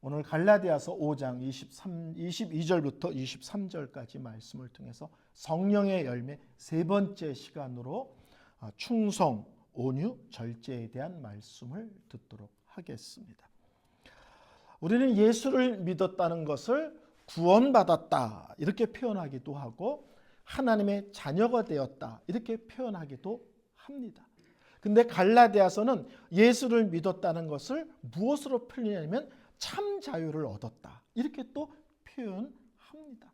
오늘 갈라디아서 5장 22절부터 23절까지 말씀을 통해서 성령의 열매 세 번째 시간으로 충성, 온유, 절제에 대한 말씀을 듣도록 하겠습니다. 우리는 예수를 믿었다는 것을 구원받았다 이렇게 표현하기도 하고 하나님의 자녀가 되었다 이렇게 표현하기도 합니다. 근데 갈라디아서는 예수를 믿었다는 것을 무엇으로 표현하냐면 참 자유를 얻었다 이렇게 또 표현합니다.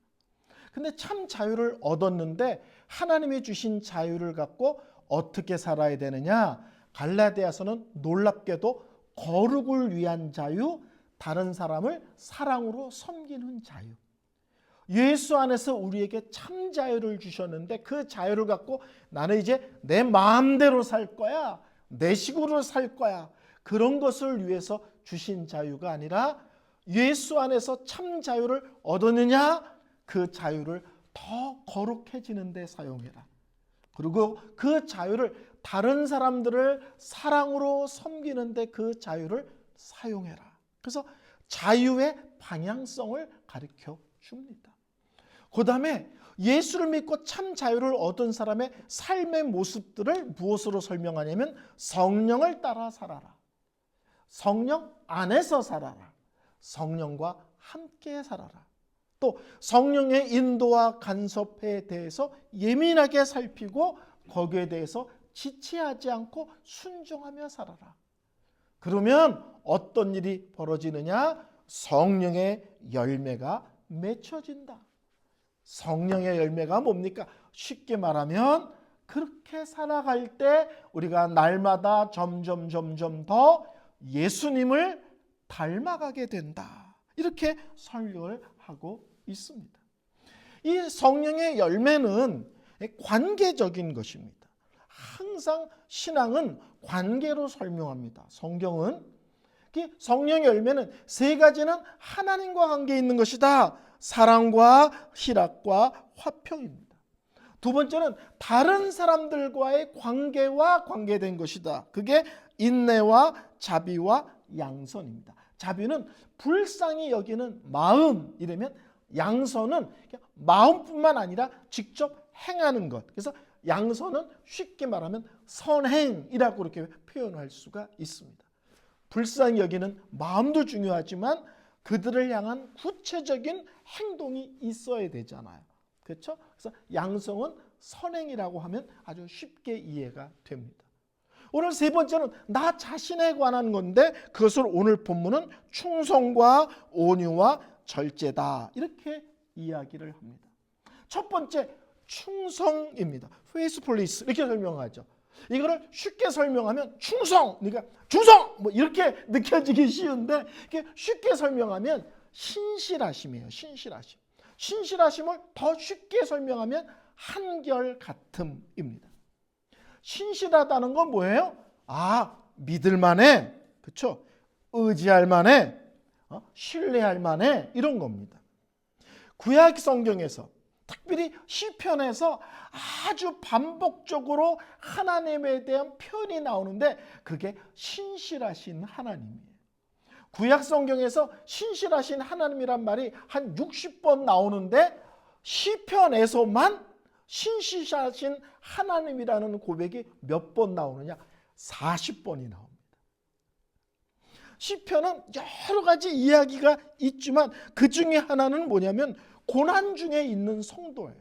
근데 참 자유를 얻었는데 하나님이 주신 자유를 갖고 어떻게 살아야 되느냐? 갈라디아서는 놀랍게도 거룩을 위한 자유, 다른 사람을 사랑으로 섬기는 자유. 예수 안에서 우리에게 참 자유를 주셨는데 그 자유를 갖고 나는 이제 내 마음대로 살 거야. 내 식으로 살 거야. 그런 것을 위해서 주신 자유가 아니라 예수 안에서 참 자유를 얻었느냐? 그 자유를 더 거룩해지는 데 사용해라. 그리고 그 자유를 다른 사람들을 사랑으로 섬기는 데 그 자유를 사용해라. 그래서 자유의 방향성을 가르쳐 줍니다. 그 다음에 예수를 믿고 참 자유를 얻은 사람의 삶의 모습들을 무엇으로 설명하냐면 성령을 따라 살아라. 성령 안에서 살아라. 성령과 함께 살아라. 또 성령의 인도와 간섭에 대해서 예민하게 살피고 거기에 대해서 지체하지 않고 순종하며 살아라. 그러면 어떤 일이 벌어지느냐? 성령의 열매가 맺혀진다. 성령의 열매가 뭡니까? 쉽게 말하면 그렇게 살아갈 때 우리가 날마다 점점 더 예수님을 닮아가게 된다. 이렇게 설명을 하고 있습니다. 이 성령의 열매는 관계적인 것입니다. 항상 신앙은 관계로 설명합니다. 성경은 성령의 열매는 세 가지는 하나님과 관계 있는 것이다. 사랑과 희락과 화평입니다. 두 번째는 다른 사람들과의 관계와 관계된 것이다. 그게 인내와 자비와 양선입니다. 자비는 불쌍히 여기는 마음 이라면 양선은 마음뿐만 아니라 직접 행하는 것. 그래서 양선은 쉽게 말하면 선행이라고 그렇게 표현할 수가 있습니다. 불쌍히 여기는 마음도 중요하지만 그들을 향한 구체적인 행동이 있어야 되잖아요. 그렇죠? 그래서 양성은 선행이라고 하면 아주 쉽게 이해가 됩니다. 오늘 세 번째는 나 자신에 관한 건데 그것을 오늘 본문은 충성과 온유와 절제다 이렇게 이야기를 합니다. 첫 번째 충성입니다. 페이스풀리스 이렇게 설명하죠. 이거를 쉽게 설명하면 충성, 그러니까 충성 뭐 이렇게 느껴지기 쉬운데 이렇게 쉽게 설명하면 신실하심이에요. 신실하심. 신실하심을 더 쉽게 설명하면 한결같음입니다. 신실하다는 건 뭐예요? 믿을 만해. 그렇죠? 의지할 만해. 신뢰할 만해. 이런 겁니다. 구약 성경에서 특별히 시편에서 아주 반복적으로 하나님에 대한 표현이 나오는데 그게 신실하신 하나님이에요. 구약 성경에서 신실하신 하나님이란 말이 한 60번 나오는데 시편에서만 신실하신 하나님이라는 고백이 몇 번 나오느냐? 40번이 나옵니다. 시편은 여러 가지 이야기가 있지만 그 중에 하나는 뭐냐면 고난 중에 있는 성도예요.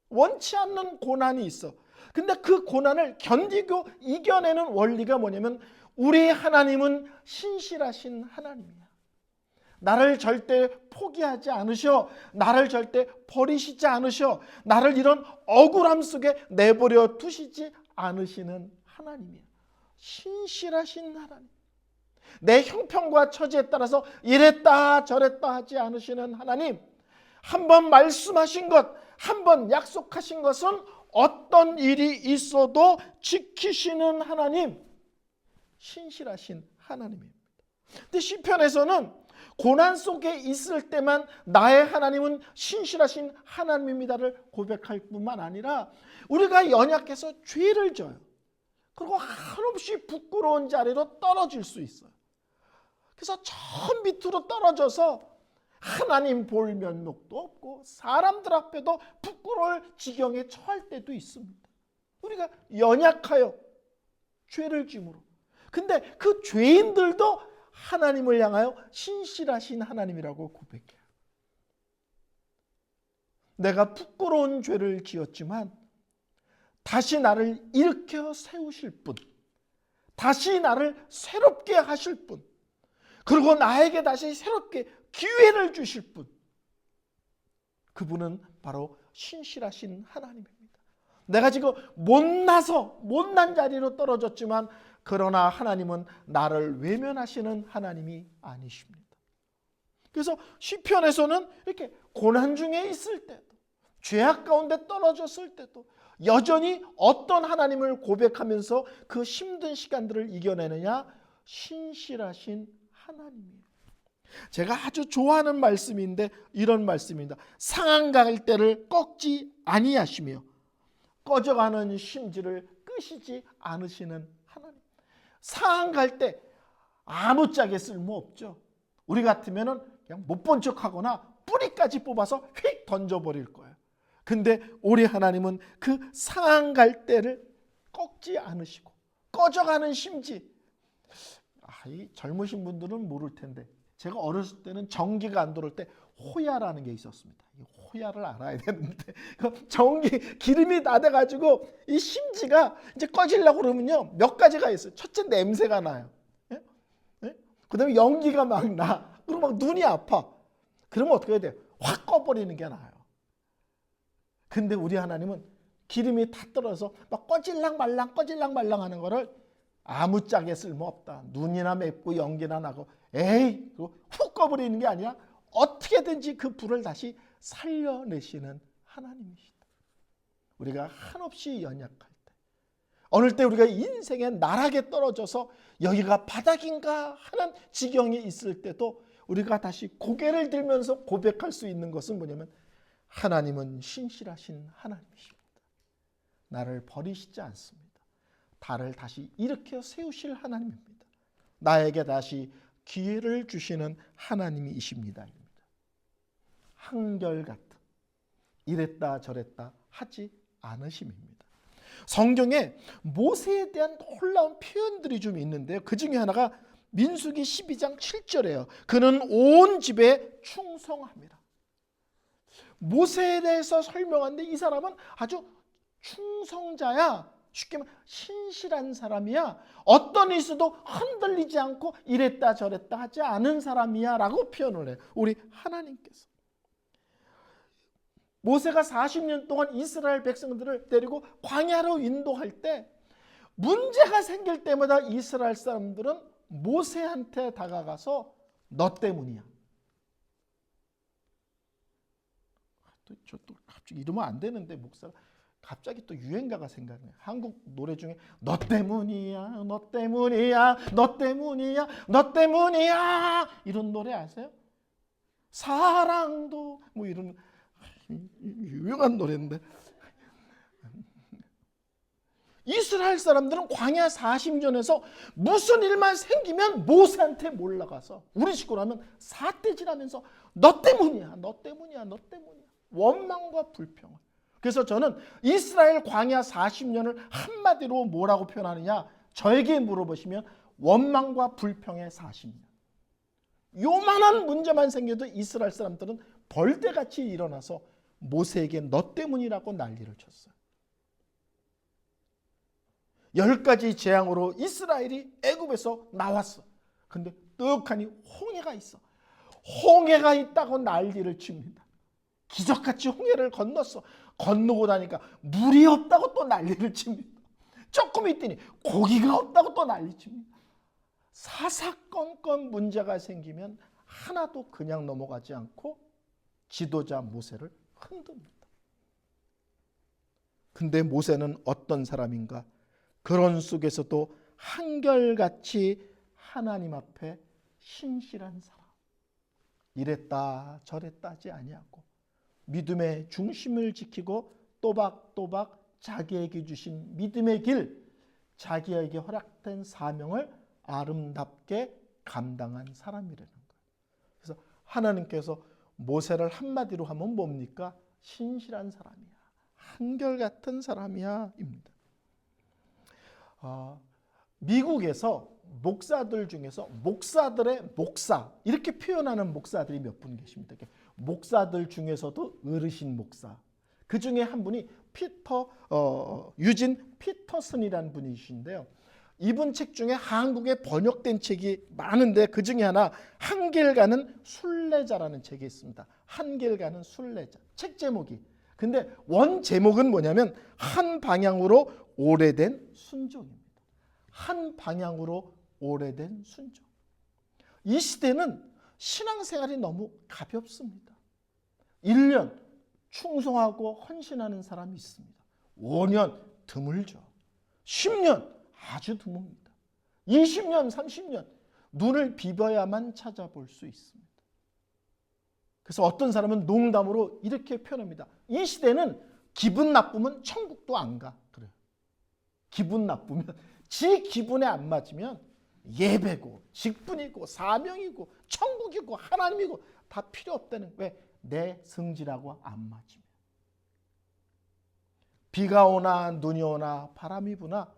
원치 않는 고난이 있어. 근데 그 고난을 견디고 이겨내는 원리가 뭐냐면 우리 하나님은 신실하신 하나님이야. 나를 절대 포기하지 않으셔. 나를 절대 버리시지 않으셔. 나를 이런 억울함 속에 내버려 두시지 않으시는 하나님이야. 신실하신 하나님. 내 형편과 처지에 따라서 이랬다 저랬다 하지 않으시는 하나님. 한번 말씀하신 것, 한번 약속하신 것은 어떤 일이 있어도 지키시는 하나님, 신실하신 하나님입니다. 근데 시편에서는 고난 속에 있을 때만 나의 하나님은 신실하신 하나님입니다를 고백할 뿐만 아니라 우리가 연약해서 죄를 져요. 그리고 한없이 부끄러운 자리로 떨어질 수 있어요. 그래서 저 밑으로 떨어져서 하나님 볼 면목도 없고 사람들 앞에도 부끄러울 지경에 처할 때도 있습니다. 우리가 연약하여 죄를 지므로. 근데 그 죄인들도 하나님을 향하여 신실하신 하나님이라고 고백해요. 내가 부끄러운 죄를 지었지만 다시 나를 일으켜 세우실 분, 다시 나를 새롭게 하실 분, 그리고 나에게 다시 새롭게 기회를 주실 분, 그분은 바로 신실하신 하나님입니다. 내가 지금 못난 자리로 떨어졌지만 그러나 하나님은 나를 외면하시는 하나님이 아니십니다. 그래서 시편에서는 이렇게 고난 중에 있을 때도, 죄악 가운데 떨어졌을 때도 여전히 어떤 하나님을 고백하면서 그 힘든 시간들을 이겨내느냐? 신실하신 하나님이에요. 제가 아주 좋아하는 말씀인데 이런 말씀입니다. 상한 갈대를 꺾지 아니하시며 꺼져가는 심지를 끄시지 않으시는 하나님. 상한 갈대 아무짝에 쓸모없죠. 우리 같으면 그냥 못 본 척하거나 뿌리까지 뽑아서 휙 던져버릴 거예요. 근데 우리 하나님은 그 상한 갈대를 꺾지 않으시고 꺼져가는 심지, 이 젊으신 분들은 모를 텐데 제가 어렸을 때는 전기가 안 들어올 때 호야라는 게 있었습니다. 이 호야를 알아야 되는데 전기 기름이 나대가지고 이 심지가 이제 꺼지려고 그러면요 몇 가지가 있어요. 첫째, 냄새가 나요. 예? 예? 그다음에 연기가 막 나. 그리고 막 눈이 아파. 그러면 어떻게 해야 돼요? 확 꺼버리는 게 나아요. 근데 우리 하나님은 기름이 다 떨어져서 막 꺼질랑 말랑 하는 거를 아무짝에 쓸모없다. 눈이나 맵고 연기나 나고 에이 훅 꺼버리는 게 아니라 어떻게든지 그 불을 다시 살려내시는 하나님이시다. 우리가 한없이 연약할 때, 어느 때 우리가 인생의 나락에 떨어져서 여기가 바닥인가 하는 지경이 있을 때도 우리가 다시 고개를 들면서 고백할 수 있는 것은 뭐냐면 하나님은 신실하신 하나님이십니다. 나를 버리시지 않습니다. 나를 다시 일으켜 세우실 하나님입니다. 나에게 다시 기회를 주시는 하나님이십니다. 한결같은 이랬다 저랬다 하지 않으심입니다. 성경에 모세에 대한 놀라운 표현들이 좀 있는데요. 그 중에 하나가 민수기 12장 7절이에요. 그는 온 집에 충성합니다. 모세에 대해서 설명하는데 이 사람은 아주 충성자야. 쉽게 말하면 신실한 사람이야. 어떤 일 있어도 흔들리지 않고 이랬다 저랬다 하지 않은 사람이야 라고 표현을 해요. 우리 하나님께서. 모세가 40년 동안 이스라엘 백성들을 데리고 광야로 인도할 때 문제가 생길 때마다 이스라엘 사람들은 모세한테 다가가서 너 때문이야. 저 또 갑자기 이러면 안 되는데 목사가 갑자기 또 유행가가 생각나요. 한국 노래 중에 너 때문이야, 너 때문이야, 너 때문이야, 너 때문이야 이런 노래 아세요? 사랑도 뭐 이런 유명한 노래인데 이스라엘 사람들은 광야 40년에서 무슨 일만 생기면 모세한테 몰라가서 우리 식으로 하면 사태질하면서 너 때문이야, 너 때문이야, 너 때문이야. 원망과 불평을. 그래서 저는 이스라엘 광야 40년을 한마디로 뭐라고 표현하느냐, 저에게 물어보시면 원망과 불평의 40년. 요만한 문제만 생겨도 이스라엘 사람들은 벌떼같이 일어나서 모세에게 너 때문이라고 난리를 쳤어요. 10가지 재앙으로 이스라엘이 애굽에서 나왔어. 근데 떡하니 홍해가 있어. 홍해가 있다고 난리를 칩니다. 기적같이 홍해를 건넜어. 건너고 나니까 물이 없다고 또 난리를 칩니다. 조금 있더니 고기가 없다고 또 난리칩니다. 사사건건 문제가 생기면 하나도 그냥 넘어가지 않고 지도자 모세를 흔듭니다. 근데 모세는 어떤 사람인가? 그런 속에서도 한결같이 하나님 앞에 신실한 사람. 이랬다 저랬다 하지 아니하고 믿음의 중심을 지키고 또박또박 자기에게 주신 믿음의 길, 자기에게 허락된 사명을 아름답게 감당한 사람이라는 거예요. 그래서 하나님께서 모세를 한마디로 하면 뭡니까? 신실한 사람이야, 한결같은 사람이야 입니다. 미국에서 목사들 중에서 목사들의 목사 이렇게 표현하는 목사들이 몇 분 계십니다. 목사들 중에서도 어르신 목사, 그 중에 한 분이 유진 피터슨이라는 분이신데요. 이분 책 중에 한국에 번역된 책이 많은데 그 중에 하나 한길 가는 순례자라는 책이 있습니다. 한길 가는 순례자. 책 제목이. 근데 원 제목은 뭐냐면 한 방향으로 오래된 순종입니다. 한 방향으로 오래된 순종. 이 시대는 신앙생활이 너무 가볍습니다. 1년 충성하고 헌신하는 사람이 있습니다. 5년 드물죠. 10년 아주 드뭅니다. 20년, 30년 눈을 비벼야만 찾아볼 수 있습니다. 그래서 어떤 사람은 농담으로 이렇게 표현합니다. 이 시대는 기분 나쁘면 천국도 안 가. 그래요. 기분 나쁘면 지 기분에 안 맞으면 예배고 직분이고 사명이고 천국이고 하나님이고 다 필요 없다는. 왜? 내 성질하고 안 맞으면. 비가 오나 눈이 오나 바람이 부나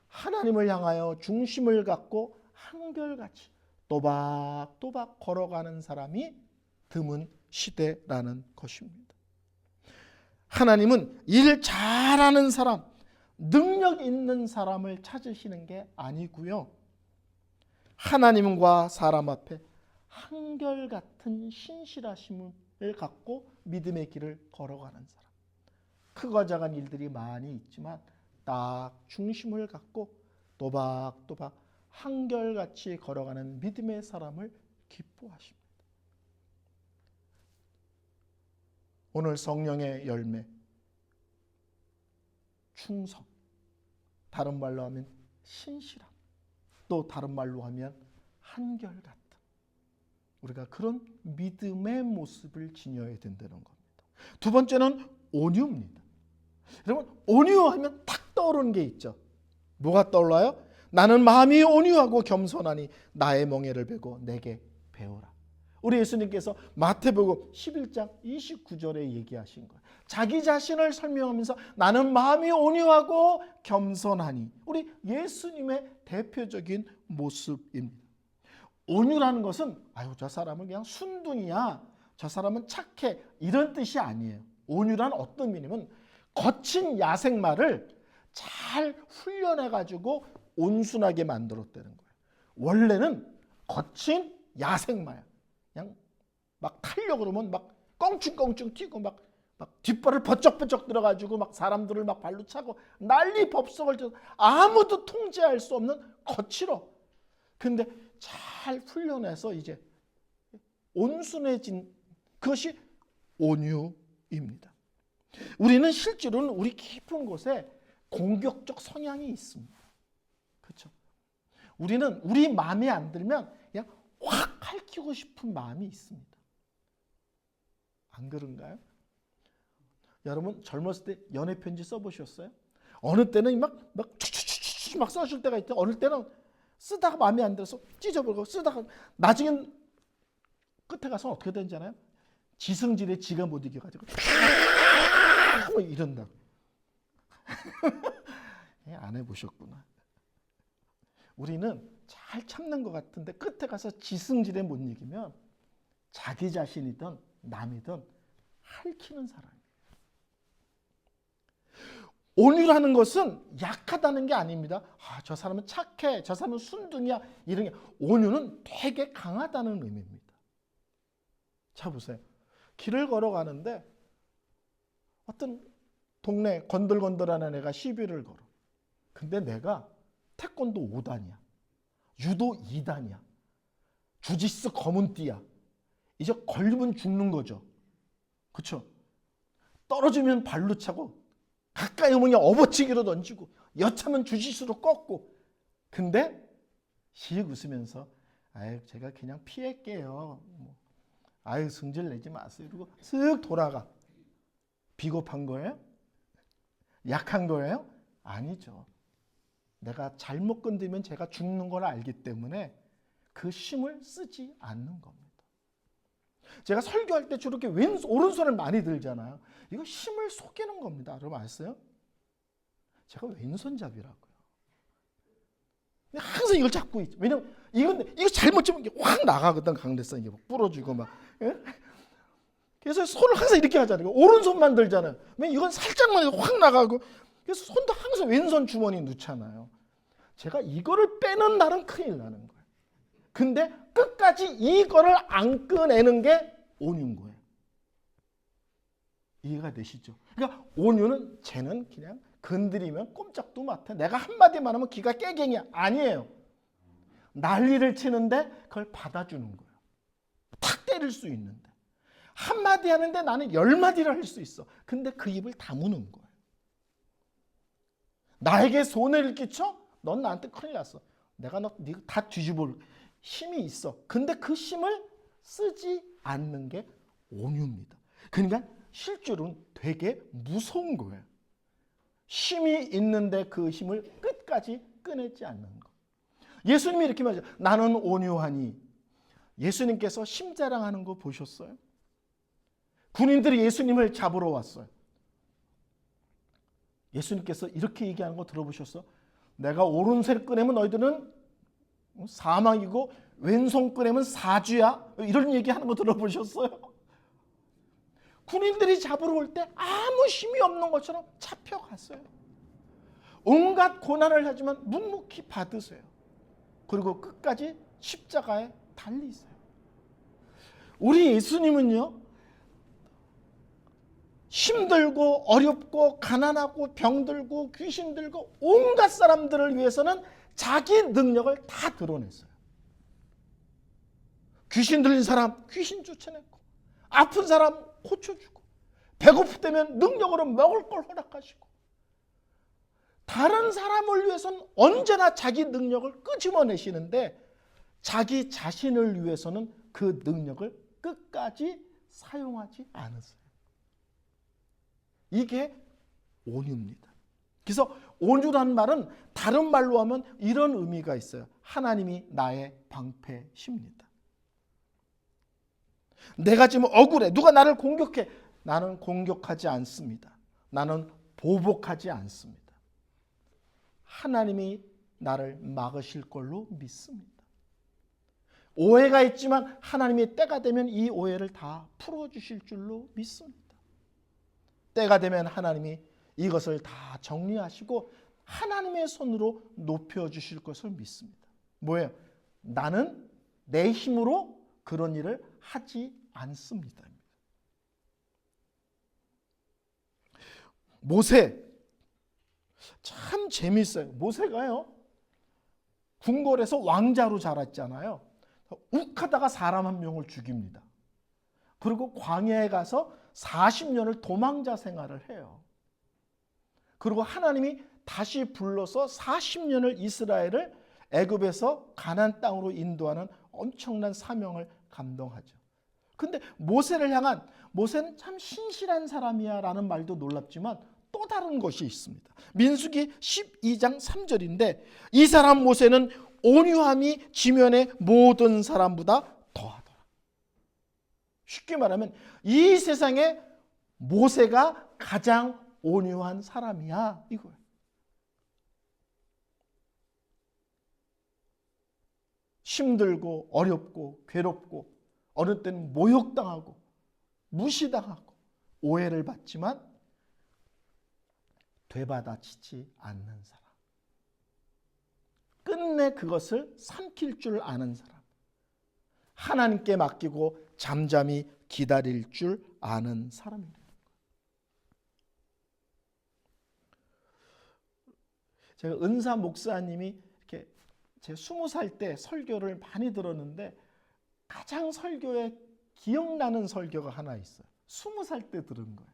하나님을 향하여 중심을 갖고 한결같이 또박또박 걸어가는 사람이 드문 시대라는 것입니다. 하나님은 일 잘하는 사람, 능력 있는 사람을 찾으시는 게 아니고요. 하나님과 사람 앞에 한결같은 신실하심을 갖고 믿음의 길을 걸어가는 사람. 크고 작은 일들이 많이 있지만 딱 중심을 갖고 또박또박 한결같이 걸어가는 믿음의 사람을 기뻐하십니다. 오늘 성령의 열매, 충성, 다른 말로 하면 신실함, 또 다른 말로 하면 한결같음. 우리가 그런 믿음의 모습을 지녀야 된다는 겁니다. 두 번째는 온유입니다. 여러분, 온유하면 탁 떠오르는 게 있죠. 뭐가 떠올라요? 나는 마음이 온유하고 겸손하니 나의 멍에를 베고 내게 배우라. 우리 예수님께서 마태복음 11장 29절에 얘기하신 거예요. 자기 자신을 설명하면서 나는 마음이 온유하고 겸손하니. 우리 예수님의 대표적인 모습입니다. 온유라는 것은 저 사람은 그냥 순둥이야, 저 사람은 착해, 이런 뜻이 아니에요. 온유란 어떤 의미냐면 거친 야생마를 잘 훈련해가지고 온순하게 만들었다는 거예요. 원래는 거친 야생마야. 그냥 막 타려고 그러면 막 껑충껑충 튀고 막 뒷발을 버쩍버쩍 들어가지고 막 사람들을 막 발로 차고 난리 법석을 쳐서 아무도 통제할 수 없는 거칠어. 근데 잘 훈련해서 이제 온순해진 그것이 온유입니다. 우리는 실제로는 우리 깊은 곳에 공격적 성향이 있습니다. 그렇죠? 우리는 우리 마음에 안 들면 그냥 확 핥히고 싶은 마음이 있습니다. 안 그런가요? 여러분 젊었을 때 연애 편지 써보셨어요? 어느 때는 막 써줄 때가 있대. 어느 때는 쓰다가 마음에 안 들어서 찢어버리고 쓰다가 나중엔 끝에 가서 어떻게 되는지 알아요? 지승질에 지가 못 이겨가지고 뭐 이런다고. 안 해보셨구나. 우리는 잘 참는 것 같은데 끝에 가서 지승질에 못 이기면 자기 자신이든 남이든 핥히는 사람이에요. 온유라는 것은 약하다는 게 아닙니다. 저 사람은 착해, 저 사람은 순둥이야, 이런 게. 온유는 되게 강하다는 의미입니다. 자 보세요. 길을 걸어가는데 어떤 동네 건들건들하는 애가 시비를 걸어. 근데 내가 태권도 5단이야. 유도 2단이야. 주짓수 검은 띠야. 이제 걸리면 죽는 거죠. 그렇죠? 떨어지면 발로 차고 가까이 오면 업어치기로 던지고 여차면 주짓수로 꺾고. 근데 씩 웃으면서 제가 그냥 피할게요. 성질 내지 마세요. 그리고 쓱 돌아가. 비겁한 거예요? 약한 거예요? 아니죠. 내가 잘못 건드리면 제가 죽는 걸 알기 때문에 그 힘을 쓰지 않는 겁니다. 제가 설교할 때 주로 이렇게 오른손을 많이 들잖아요. 이거 힘을 속이는 겁니다. 여러분 아셨어요? 제가 왼손잡이라고요. 항상 이걸 잡고 있죠. 왜냐면 이거 잘못 잡으면 확 나가거든. 강대상 이게 막 부러지고 막. 예? 그래서 손을 항상 이렇게 하잖아요. 오른손만 들잖아요. 왜냐면 이건 살짝만 확 나가고. 그래서 손도 항상 왼손 주머니에 넣잖아요. 제가 이거를 빼는 날은 큰일 나는 거예요. 근데 끝까지 이거를 안 꺼내는 게 온유인 거예요. 이해가 되시죠? 그러니까 온유는 쟤는 그냥 건드리면 꼼짝도 못해. 내가 한마디만 하면 기가 깨갱이야. 아니에요. 난리를 치는데 그걸 받아주는 거예요. 탁 때릴 수 있는데. 한마디 하는데 나는 10마디를 할 수 있어. 근데 그 입을 다무는 거예요. 나에게 손해를 끼쳐? 넌 나한테 큰일 났어. 내가 너 다 뒤집을 힘이 있어. 근데 그 힘을 쓰지 않는 게 온유입니다. 그러니까 실제로는 되게 무서운 거예요. 힘이 있는데 그 힘을 끝까지 꺼내지 않는 것. 예수님이 이렇게 말하죠. 나는 온유하니. 예수님께서 힘자랑하는 거 보셨어요? 군인들이 예수님을 잡으러 왔어요. 예수님께서 이렇게 얘기하는 거 들어보셨어? 내가 오른손 꺼내면 너희들은 사망이고 왼손 꺼내면 사주야. 이런 얘기하는 거 들어보셨어요? 군인들이 잡으러 올 때 아무 힘이 없는 것처럼 잡혀갔어요. 온갖 고난을 하지만 묵묵히 받으세요. 그리고 끝까지 십자가에 달리세요. 우리 예수님은요, 힘들고 어렵고 가난하고 병들고 귀신들고 온갖 사람들을 위해서는 자기 능력을 다 드러냈어요. 귀신 들린 사람 귀신 쫓아냈고, 아픈 사람 고쳐주고, 배고플 때면 능력으로 먹을 걸 허락하시고, 다른 사람을 위해서는 언제나 자기 능력을 끄집어내시는데 자기 자신을 위해서는 그 능력을 끝까지 사용하지 않으세요. 이게 온유입니다. 그래서 온유라는 말은 다른 말로 하면 이런 의미가 있어요. 하나님이 나의 방패십니다. 내가 지금 억울해. 누가 나를 공격해. 나는 공격하지 않습니다. 나는 보복하지 않습니다. 하나님이 나를 막으실 걸로 믿습니다. 오해가 있지만 하나님이 때가 되면 이 오해를 다 풀어주실 줄로 믿습니다. 때가 되면 하나님이 이것을 다 정리하시고 하나님의 손으로 높여주실 것을 믿습니다. 뭐예요? 나는 내 힘으로 그런 일을 하지 않습니다. 모세 참 재미있어요. 모세가요, 궁궐에서 왕자로 자랐잖아요. 욱하다가 사람 한 명을 죽입니다. 그리고 광야에 가서 40년을 도망자 생활을 해요. 그리고 하나님이 다시 불러서 40년을 이스라엘을 애굽에서 가나안 땅으로 인도하는 엄청난 사명을 감당하죠. 근데 모세를 향한, 모세는 참 신실한 사람이야 라는 말도 놀랍지만 또 다른 것이 있습니다. 민수기 12장 3절인데 이 사람 모세는 온유함이 지면의 모든 사람보다 더하더라. 쉽게 말하면 이 세상에 모세가 가장 온유한 사람이야 이거예요. 힘들고 어렵고 괴롭고 어느 때는 모욕당하고 무시당하고 오해를 받지만 되받아치지 않는 사람. 끝내 그것을 삼킬 줄 아는 사람. 하나님께 맡기고 잠잠히 기다릴 줄 아는 사람입니다. 제가 은사 목사님이 이렇게 제 20살 때 설교를 많이 들었는데 가장 설교에 기억나는 설교가 하나 있어요. 20살 때 들은 거예요.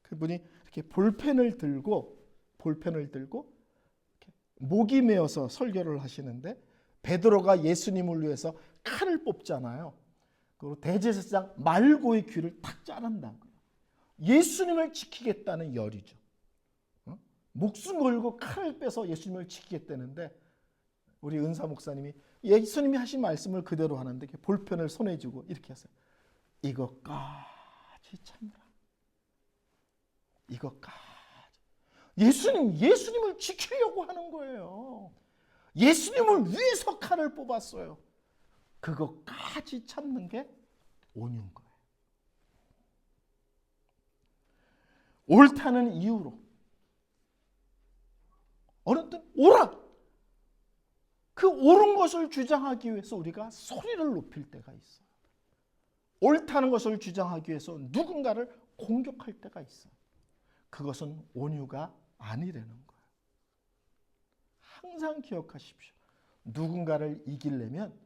그분이 이렇게 볼펜을 들고 이렇게 목이 메어서 설교를 하시는데 베드로가 예수님을 위해서 칼을 뽑잖아요. 그리고 대제사장 말고의 귀를 탁 자른다고요. 예수님을 지키겠다는 열이죠. 목숨 걸고 칼을 빼서 예수님을 지키겠다는데 우리 은사 목사님이 예수님이 하신 말씀을 그대로 하는데 볼펜을 손에 쥐고 이렇게 했어요. 이것까지 참으라. 이것까지. 예수님을 지키려고 하는 거예요. 예수님을 위해서 칼을 뽑았어요. 그것까지 참는 게 온유인 거예요. 옳다는 이유로 어느 때 옳아. 그 옳은 것을 주장하기 위해서 우리가 소리를 높일 때가 있어요. 옳다는 것을 주장하기 위해서 누군가를 공격할 때가 있어요. 그것은 온유가 아니라는 거예요. 항상 기억하십시오. 누군가를 이기려면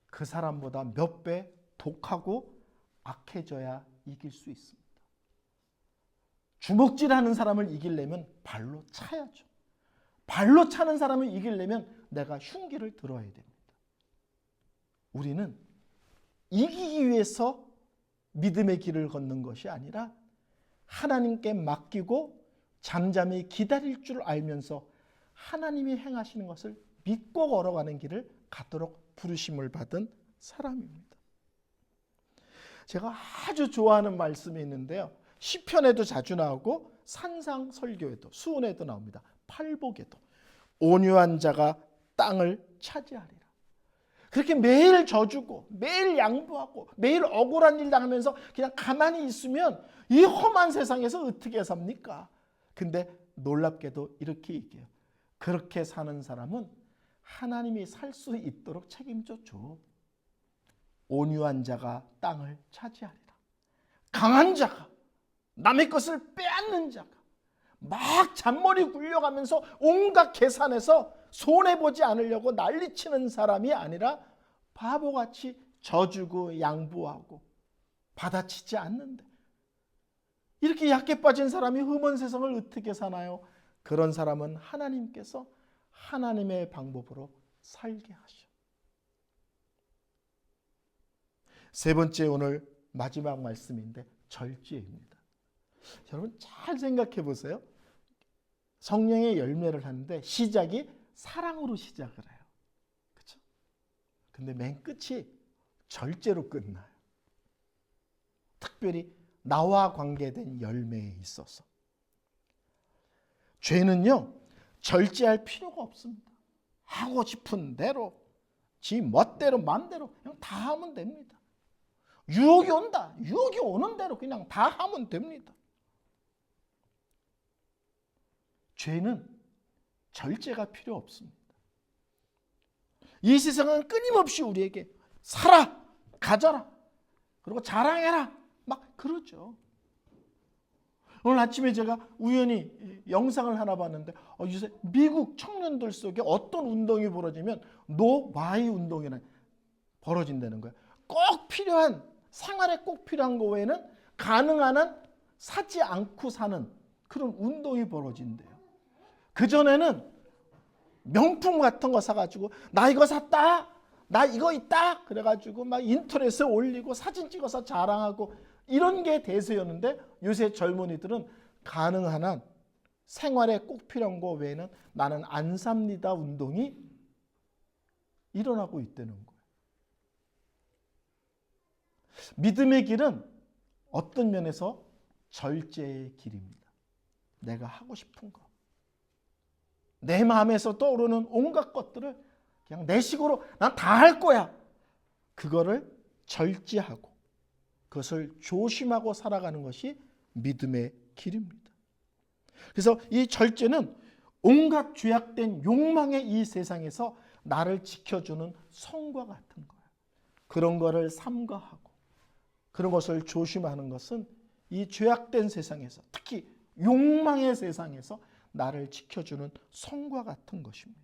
그 사람보다 몇 배 독하고 악해져야 이길 수 있습니다. 주먹질하는 사람을 이기려면 발로 차야죠. 발로 차는 사람을 이기려면 내가 흉기를 들어야 됩니다. 우리는 이기기 위해서 믿음의 길을 걷는 것이 아니라 하나님께 맡기고 잠잠히 기다릴 줄 알면서 하나님이 행하시는 것을 믿고 걸어가는 길을 갖도록 부르심을 받은 사람입니다. 제가 아주 좋아하는 말씀이 있는데요. 시편에도 자주 나오고 산상설교에도 수훈에도 나옵니다. 팔복에도 온유한 자가 땅을 차지하리라. 그렇게 매일 져주고 매일 양보하고 매일 억울한 일 당하면서 그냥 가만히 있으면 이 험한 세상에서 어떻게 삽니까? 근데 놀랍게도 이렇게 얘기해요. 그렇게 사는 사람은 하나님이 살 수 있도록 책임져 줘. 온유한 자가 땅을 차지하리라. 강한 자가, 남의 것을 빼앗는 자가 막 잔머리 굴려가면서 온갖 계산해서 손해보지 않으려고 난리치는 사람이 아니라 바보같이 져주고 양보하고 받아치지 않는데, 이렇게 약해 빠진 사람이 흠은 세상을 어떻게 사나요? 그런 사람은 하나님께서 하나님의 방법으로 살게 하셔. 세 번째, 오늘 마지막 말씀인데 절제입니다. 여러분 잘 생각해 보세요. 성령의 열매를 하는데 시작이 사랑으로 시작을 해요. 그렇죠? 근데 맨 끝이 절제로 끝나요. 특별히 나와 관계된 열매에 있어서. 죄는요, 절제할 필요가 없습니다. 하고 싶은 대로, 지 멋대로, 맘대로 그냥 다 하면 됩니다. 유혹이 온다. 유혹이 오는 대로 그냥 다 하면 됩니다. 죄는 절제가 필요 없습니다. 이 세상은 끊임없이 우리에게 살아, 가져라, 그리고 자랑해라 막 그러죠. 오늘 아침에 제가 우연히 영상을 하나 봤는데 요새 미국 청년들 속에 어떤 운동이 벌어지면 노 바이 운동이라는 벌어진다는 거예요. 꼭 필요한, 생활에 꼭 필요한 거 외에는 가능한 한 사지 않고 사는 그런 운동이 벌어진대요. 그전에는 명품 같은 거 사가지고 나 이거 샀다, 나 이거 있다 그래가지고 막 인터넷에 올리고 사진 찍어서 자랑하고 이런 게 대세였는데, 요새 젊은이들은 가능한 한 생활에 꼭 필요한 거 외에는 나는 안 삽니다 운동이 일어나고 있다는 거예요. 믿음의 길은 어떤 면에서 절제의 길입니다. 내가 하고 싶은 거, 내 마음에서 떠오르는 온갖 것들을 그냥 내 식으로 난 다 할 거야. 그거를 절제하고 그것을 조심하고 살아가는 것이 믿음의 길입니다. 그래서 이 절제는 온갖 죄악된 욕망의 이 세상에서 나를 지켜주는 성과 같은 거예요. 그런 거를 삼가하고 그런 것을 조심하는 것은 이 죄악된 세상에서, 특히 욕망의 세상에서 나를 지켜주는 성과 같은 것입니다.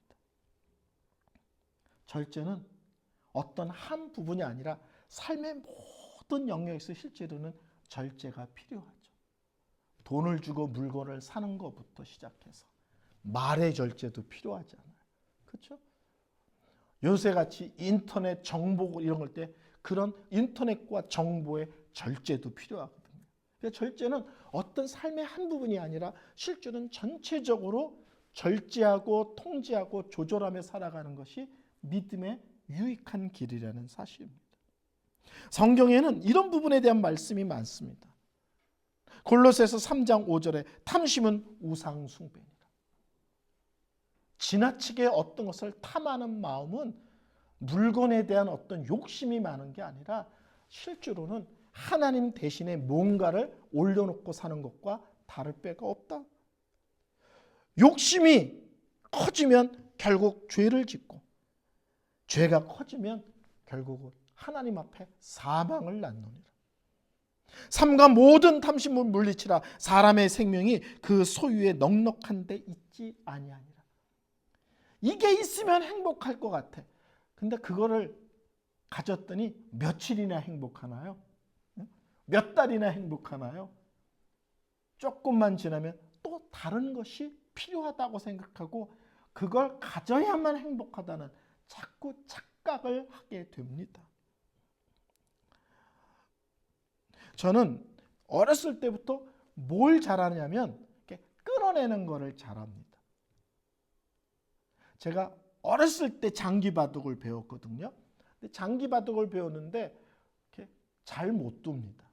절제는 어떤 한 부분이 아니라 삶의 모든 영역에서 실제로는 절제가 필요하죠. 돈을 주고 물건을 사는 것부터 시작해서 말의 절제도 필요하잖아요. 그렇죠? 요새같이 인터넷 정보 이런 걸 때 그런 인터넷과 정보의 절제도 필요하거든요. 그러니까 절제는 어떤 삶의 한 부분이 아니라 실제로는 전체적으로 절제하고 통제하고 조절하며 살아가는 것이 믿음의 유익한 길이라는 사실입니다. 성경에는 이런 부분에 대한 말씀이 많습니다. 골로새서 3장 5절에 탐심은 우상 숭배니라. 지나치게 어떤 것을 탐하는 마음은 물건에 대한 어떤 욕심이 많은 게 아니라 실제로는 하나님 대신에 뭔가를 올려놓고 사는 것과 다를 바가 없다. 욕심이 커지면 결국 죄를 짓고, 죄가 커지면 결국은 하나님 앞에 사망을 낳느니라. 삼가 모든 탐심을 물리치라. 사람의 생명이 그 소유에 넉넉한 데 있지 아니하니라. 이게 있으면 행복할 것 같아. 근데 그거를 가졌더니 며칠이나 행복하나요? 몇 달이나 행복하나요? 조금만 지나면 또 다른 것이 필요하다고 생각하고 그걸 가져야만 행복하다는 자꾸 착각을 하게 됩니다. 저는 어렸을 때부터 뭘 잘하냐면 끌어내는 거를 잘합니다. 제가 어렸을 때 장기바둑을 배웠거든요. 근데 장기바둑을 배웠는데 잘 못 둡니다.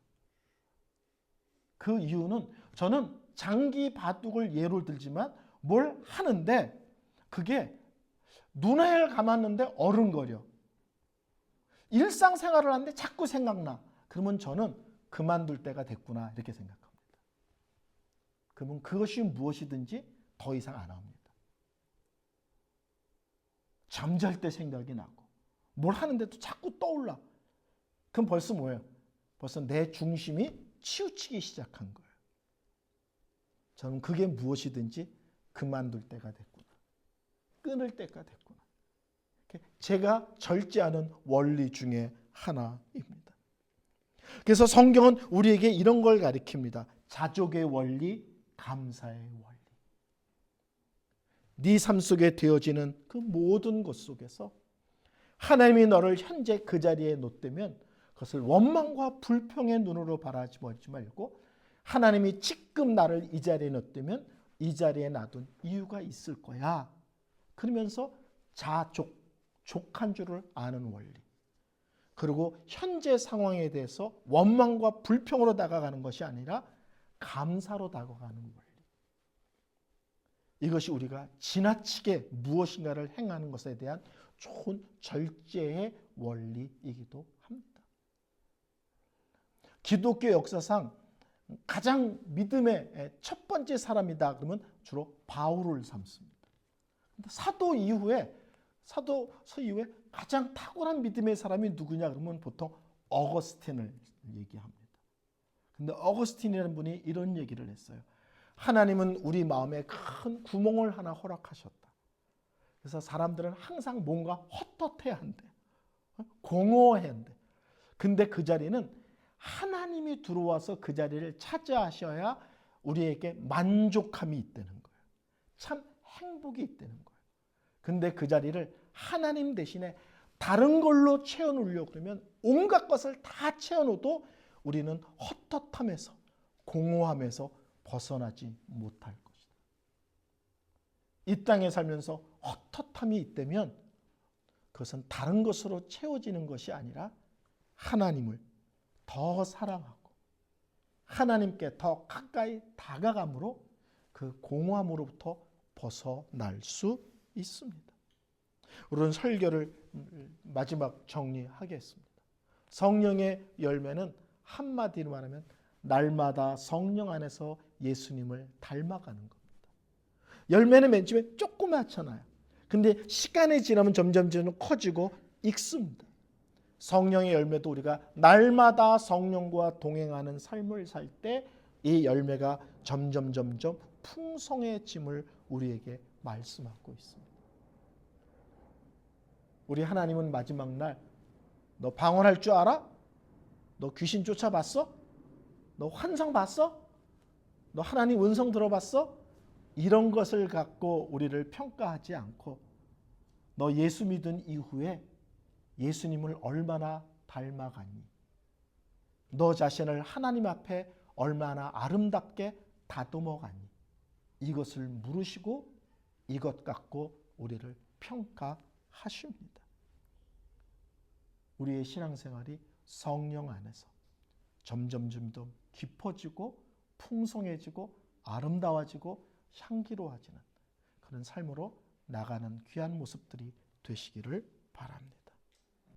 그 이유는 저는 장기바둑을 예로 들지만 뭘 하는데 그게 눈을 감았는데 어른거려. 일상생활을 하는데 자꾸 생각나. 그러면 저는 그만둘 때가 됐구나 이렇게 생각합니다. 그러면 그것이 무엇이든지 더 이상 안 합니다. 잠잘 때 생각이 나고 뭘 하는데도 자꾸 떠올라. 그럼 벌써 뭐예요? 벌써 내 중심이 치우치기 시작한 거예요. 저는 그게 무엇이든지 그만둘 때가 됐구나. 끊을 때가 됐구나. 제가 절제하는 원리 중에 하나입니다. 그래서 성경은 우리에게 이런 걸 가르칩니다. 자족의 원리, 감사의 원리. 네 삶 속에 되어지는 그 모든 것 속에서 하나님이 너를 현재 그 자리에 놓다면 그것을 원망과 불평의 눈으로 바라보지 말고 하나님이 지금 나를 이 자리에 놓다면 이 자리에 놔둔 이유가 있을 거야. 그러면서 족한 줄을 아는 원리. 그리고 현재 상황에 대해서 원망과 불평으로 다가가는 것이 아니라 감사로 다가가는 원리. 이것이 우리가 지나치게 무엇인가를 행하는 것에 대한 좋은 절제의 원리이기도 합니다. 기독교 역사상 가장 믿음의 첫 번째 사람이다 그러면 주로 바울을 삼습니다. 사도서 이후에 가장 탁월한 믿음의 사람이 누구냐 그러면 보통 어거스틴을 얘기합니다. 근데 어거스틴이라는 분이 이런 얘기를 했어요. 하나님은 우리 마음에 큰 구멍을 하나 허락하셨다. 그래서 사람들은 항상 뭔가 헛헛해야 한대. 공허해야 한대. 근데 그 자리는 하나님이 들어와서 그 자리를 차지하셔야 우리에게 만족함이 있다는 거예요. 참 행복이 있다는 거예요. 근데 그 자리를 하나님 대신에 다른 걸로 채워놓으려고 그러면 온갖 것을 다 채워놓어도 우리는 헛헛함에서 공허함에서 벗어나지 못할 것이다. 이 땅에 살면서 헛헛함이 있다면 그것은 다른 것으로 채워지는 것이 아니라 하나님을 더 사랑하고 하나님께 더 가까이 다가감으로 그 공허함으로부터 벗어날 수 있습니다. 우리는 설교를 마지막 정리하겠습니다. 성령의 열매는 한마디로 말하면 날마다 성령 안에서 예수님을 닮아가는 겁니다. 열매는 맨 처음에 조그맣잖아요. 근데 시간이 지나면 점점 커지고 익습니다. 성령의 열매도 우리가 날마다 성령과 동행하는 삶을 살 때 이 열매가 점점 풍성해짐을 우리에게 말씀하고 있습니다. 우리 하나님은 마지막 날 너 방언할 줄 알아? 너 귀신 쫓아봤어? 너 환상 봤어? 너 하나님 음성 들어봤어? 이런 것을 갖고 우리를 평가하지 않고 너 예수 믿은 이후에 예수님을 얼마나 닮아갔니? 너 자신을 하나님 앞에 얼마나 아름답게 다듬어갔니? 이것을 물으시고 이것 갖고 우리를 평가하십니다. 우리의 신앙생활이 성령 안에서 점점 깊어지고 풍성해지고 아름다워지고 향기로워지는 그런 삶으로 나가는 귀한 모습들이 되시기를 바랍니다.